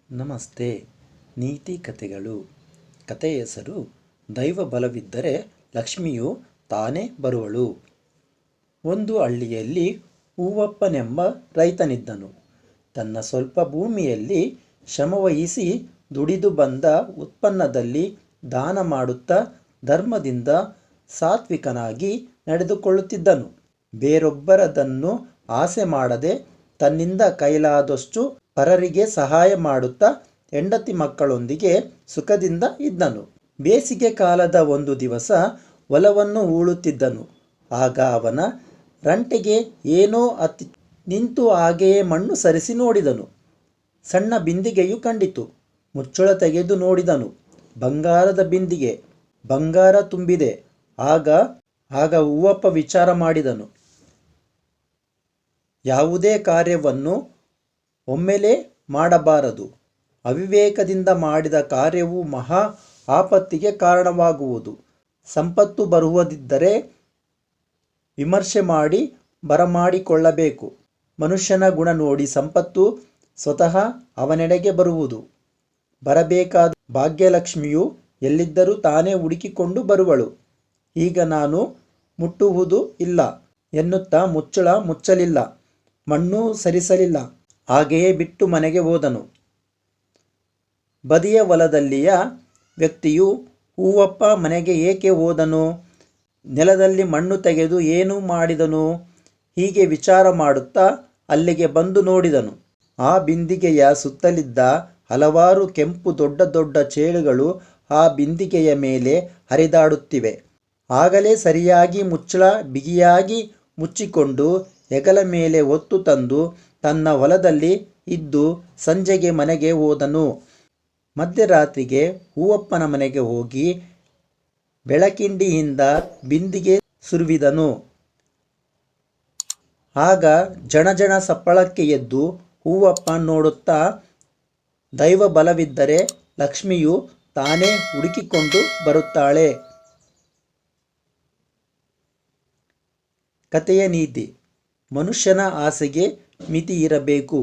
ನಮಸ್ತೆ. ನೀತಿ ಕಥೆಗಳು. ಕಥೆಯ ಹೆಸರು ದೈವ ಬಲವಿದ್ದರೆ ಲಕ್ಷ್ಮಿಯು ತಾನೇ ಬರುವಳು. ಒಂದು ಹಳ್ಳಿಯಲ್ಲಿ ಹೂವಪ್ಪನೆಂಬ ರೈತನಿದ್ದನು. ತನ್ನ ಸ್ವಲ್ಪ ಭೂಮಿಯಲ್ಲಿ ಶ್ರಮವಹಿಸಿ ದುಡಿದು ಬಂದ ಉತ್ಪನ್ನದಲ್ಲಿ ದಾನ ಮಾಡುತ್ತಾ ಧರ್ಮದಿಂದ ಸಾತ್ವಿಕನಾಗಿ ನಡೆದುಕೊಳ್ಳುತ್ತಿದ್ದನು. ಬೇರೊಬ್ಬರದನ್ನು ಆಸೆ ಮಾಡದೆ ತನ್ನಿಂದ ಕೈಲಾದಷ್ಟು ಪರರಿಗೆ ಸಹಾಯ ಮಾಡುತ್ತಾ ಹೆಂಡತಿ ಮಕ್ಕಳೊಂದಿಗೆ ಸುಖದಿಂದ ಇದ್ದನು. ಬೇಸಿಗೆ ಕಾಲದ ಒಂದು ದಿವಸ ಹೊಲವನ್ನು ಹೂಳುತ್ತಿದ್ದನು. ಆಗ ಅವನ ರಂಟೆಗೆ ಏನೋ ಹತ್ತಿ ನಿಂತು ಹಾಗೆಯೇ ಮಣ್ಣು ಸರಿಸಿ ನೋಡಿದನು. ಸಣ್ಣ ಬಿಂದಿಗೆಯು ಕಂಡಿತು. ಮುಚ್ಚಳ ತೆಗೆದು ನೋಡಿದನು. ಬಂಗಾರದ ಬಿಂದಿಗೆ. ಬಂಗಾರ ತುಂಬಿದೆ. ಆಗ ಹೂವಪ್ಪ ವಿಚಾರ ಮಾಡಿದನು. ಯಾವುದೇ ಕಾರ್ಯವನ್ನು ಒಮ್ಮೆಲೇ ಮಾಡಬಾರದು. ಅವಿವೇಕದಿಂದ ಮಾಡಿದ ಕಾರ್ಯವು ಮಹಾ ಆಪತ್ತಿಗೆ ಕಾರಣವಾಗುವುದು. ಸಂಪತ್ತು ಬರುವುದಿದ್ದರೆ ವಿಮರ್ಶೆ ಮಾಡಿ ಬರಮಾಡಿಕೊಳ್ಳಬೇಕು. ಮನುಷ್ಯನ ಗುಣ ನೋಡಿ ಸಂಪತ್ತು ಸ್ವತಃ ಅವನೆಡೆಗೆ ಬರುವುದು. ಬರಬೇಕಾದ ಭಾಗ್ಯಲಕ್ಷ್ಮಿಯು ಎಲ್ಲಿದ್ದರೂ ತಾನೇ ಹುಡುಕಿಕೊಂಡು ಬರುವಳು. ಈಗ ನಾನು ಮುಟ್ಟುವುದೂ ಇಲ್ಲ ಎನ್ನುತ್ತಾ ಮುಚ್ಚಳ ಮುಚ್ಚಲಿಲ್ಲ, ಮಣ್ಣು ಸರಿಸಲಿಲ್ಲ. ಹಾಗೆಯೇ ಬಿಟ್ಟು ಮನೆಗೆ ಹೋದನು. ಬದಿಯ ಹೊಲದಲ್ಲಿಯ ವ್ಯಕ್ತಿಯು ಹೂವಪ್ಪ ಮನೆಗೆ ಏಕೆ ಹೋದನು? ನೆಲದಲ್ಲಿ ಮಣ್ಣು ತೆಗೆದು ಏನು ಮಾಡಿದನು? ಹೀಗೆ ವಿಚಾರ ಮಾಡುತ್ತಾ ಅಲ್ಲಿಗೆ ಬಂದು ನೋಡಿದನು. ಆ ಬಿಂದಿಗೆಯ ಸುತ್ತಲಿದ್ದ ಹಲವಾರು ಕೆಂಪು ದೊಡ್ಡ ದೊಡ್ಡ ಚೇಳುಗಳು ಆ ಬಿಂದಿಗೆಯ ಮೇಲೆ ಹರಿದಾಡುತ್ತಿವೆ. ಆಗಲೇ ಸರಿಯಾಗಿ ಮುಚ್ಚಳ ಬಿಗಿಯಾಗಿ ಮುಚ್ಚಿಕೊಂಡು ಹೆಗಲ ಮೇಲೆ ಹೊತ್ತು ತಂದು ತನ್ನ ಹೊಲದಲ್ಲಿ ಇದ್ದು ಸಂಜೆಗೆ ಮನೆಗೆ ಹೋದನು. ಮಧ್ಯರಾತ್ರಿಗೆ ಹೂವಪ್ಪನ ಮನೆಗೆ ಹೋಗಿ ಬೆಳಕಿಂಡಿಯಿಂದ ಬಿಂದಿಗೆ ಸುರುವಿದನು. ಆಗ ಜಣಜಣ ಸಪ್ಪಳಕ್ಕೆ ಎದ್ದು ಹೂವಪ್ಪ ನೋಡುತ್ತಾ, ದೈವ ಬಲವಿದ್ದರೆ ಲಕ್ಷ್ಮಿಯು ತಾನೇ ಹುಡುಕಿಕೊಂಡು ಬರುತ್ತಾಳೆ. ಕಥೆಯ ನೀತಿ: ಮನುಷ್ಯನ ಆಸೆಗೆ ಮಿತಿ ಇರಬೇಕು.